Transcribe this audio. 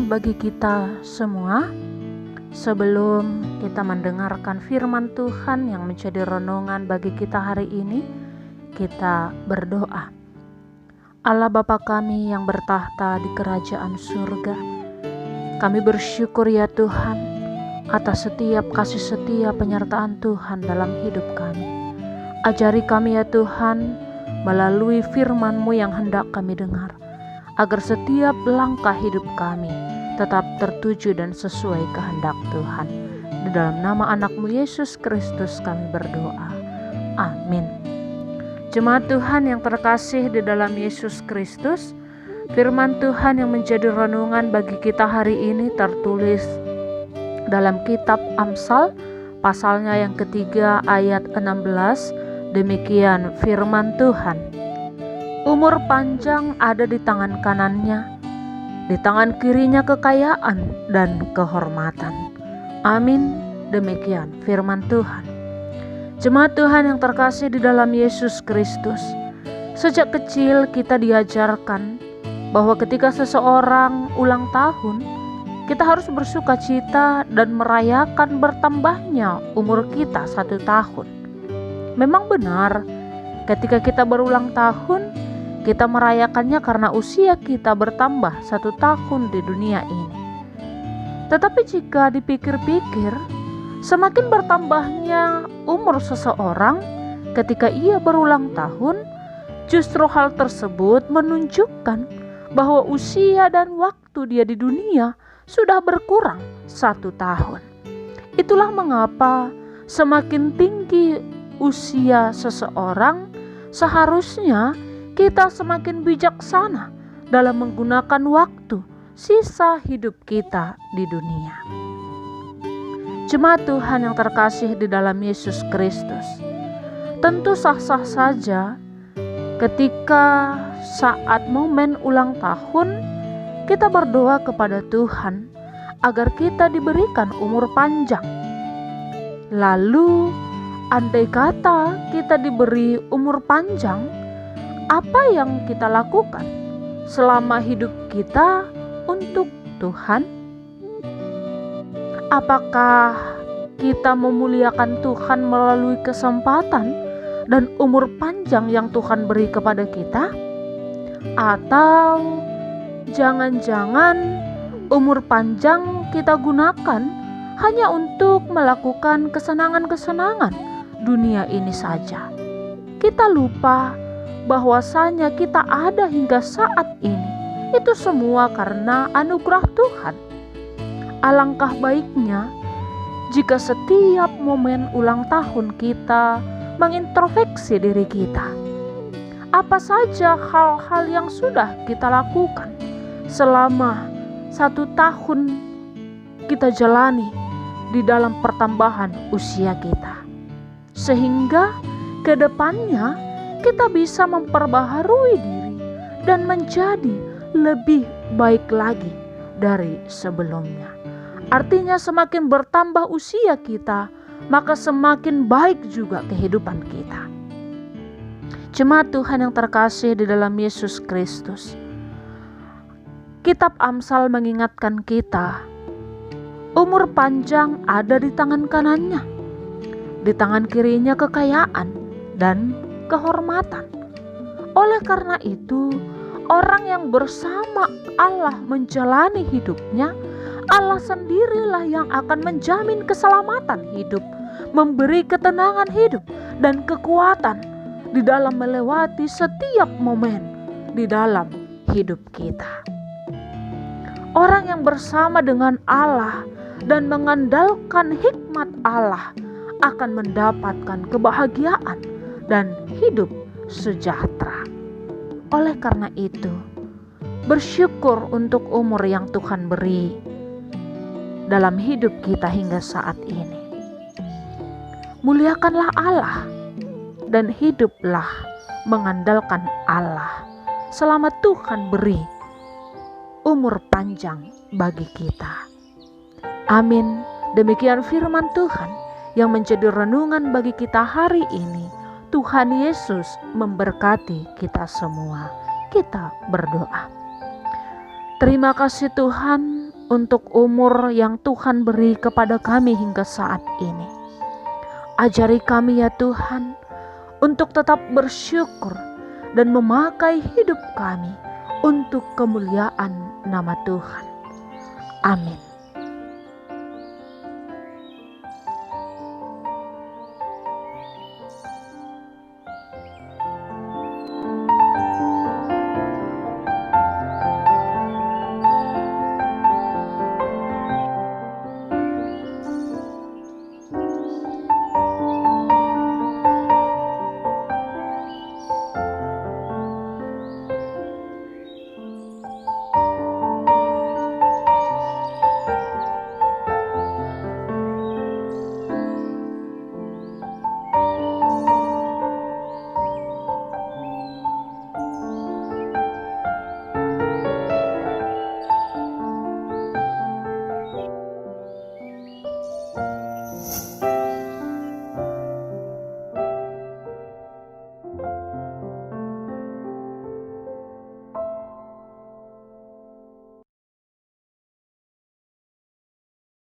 renungan bagi kita semua. Sebelum kita mendengarkan firman Tuhan yang menjadi renungan bagi kita hari ini, kita berdoa. Allah Bapa kami yang bertahta di kerajaan surga, kami bersyukur ya Tuhan atas setiap kasih setia penyertaan Tuhan dalam hidup kami. Ajari kami ya Tuhan melalui firman-Mu yang hendak kami dengar, agar setiap langkah hidup kami tetap tertuju dan sesuai kehendak Tuhan. Di dalam nama anak-Mu Yesus Kristus kami berdoa. Amin. Jemaat Tuhan yang terkasih di dalam Yesus Kristus, firman Tuhan yang menjadi renungan bagi kita hari ini tertulis dalam kitab Amsal, pasalnya yang ketiga ayat 16. Demikian firman Tuhan. Umur panjang ada di tangan kanannya, di tangan kirinya kekayaan dan kehormatan. Amin. Demikian firman Tuhan. Jemaat Tuhan yang terkasih di dalam Yesus Kristus, sejak kecil kita diajarkan bahwa ketika seseorang ulang tahun, kita harus bersuka cita dan merayakan bertambahnya umur kita 1 tahun. Memang benar, ketika kita berulang tahun, kita merayakannya karena usia kita bertambah 1 tahun di dunia ini. Tetapi jika dipikir-pikir, semakin bertambahnya umur seseorang ketika ia berulang tahun, justru hal tersebut menunjukkan bahwa usia dan waktu dia di dunia sudah berkurang 1 tahun. Itulah mengapa semakin tinggi usia seseorang, seharusnya kita semakin bijaksana dalam menggunakan waktu sisa hidup kita di dunia. Jemaat Tuhan yang terkasih di dalam Yesus Kristus, tentu sah-sah saja ketika saat momen ulang tahun kita berdoa kepada Tuhan agar kita diberikan umur panjang. Lalu andai kata kita diberi umur panjang, apa yang kita lakukan selama hidup kita untuk Tuhan? Apakah kita memuliakan Tuhan melalui kesempatan dan umur panjang yang Tuhan beri kepada kita? Atau jangan-jangan umur panjang kita gunakan hanya untuk melakukan kesenangan-kesenangan dunia ini saja? Kita lupa bahwasanya kita ada hingga saat ini, itu semua karena anugerah Tuhan. Alangkah baiknya jika setiap momen ulang tahun kita mengintrospeksi diri kita. Apa saja hal-hal yang sudah kita lakukan selama 1 tahun kita jalani di dalam pertambahan usia kita, sehingga ke depannya kita bisa memperbaharui diri dan menjadi lebih baik lagi dari sebelumnya. Artinya semakin bertambah usia kita, maka semakin baik juga kehidupan kita. Jemaat Tuhan yang terkasih di dalam Yesus Kristus, kitab Amsal mengingatkan kita, umur panjang ada di tangan kanannya, di tangan kirinya kekayaan dan kehormatan. Oleh karena itu, orang yang bersama Allah menjalani hidupnya, Allah sendirilah yang akan menjamin keselamatan hidup, memberi ketenangan hidup dan kekuatan di dalam melewati setiap momen di dalam hidup kita. Orang yang bersama dengan Allah dan mengandalkan hikmat Allah akan mendapatkan kebahagiaan dan hidup sejahtera. Oleh karena itu, bersyukur untuk umur yang Tuhan beri dalam hidup kita hingga saat ini. Muliakanlah Allah dan hiduplah mengandalkan Allah selama Tuhan beri umur panjang bagi kita. Amin. Demikian firman Tuhan yang menjadi renungan bagi kita hari ini. Tuhan Yesus memberkati kita semua. Kita berdoa. Terima kasih Tuhan untuk umur yang Tuhan beri kepada kami hingga saat ini. Ajari kami ya Tuhan, untuk tetap bersyukur dan memakai hidup kami untuk kemuliaan nama Tuhan. Amin.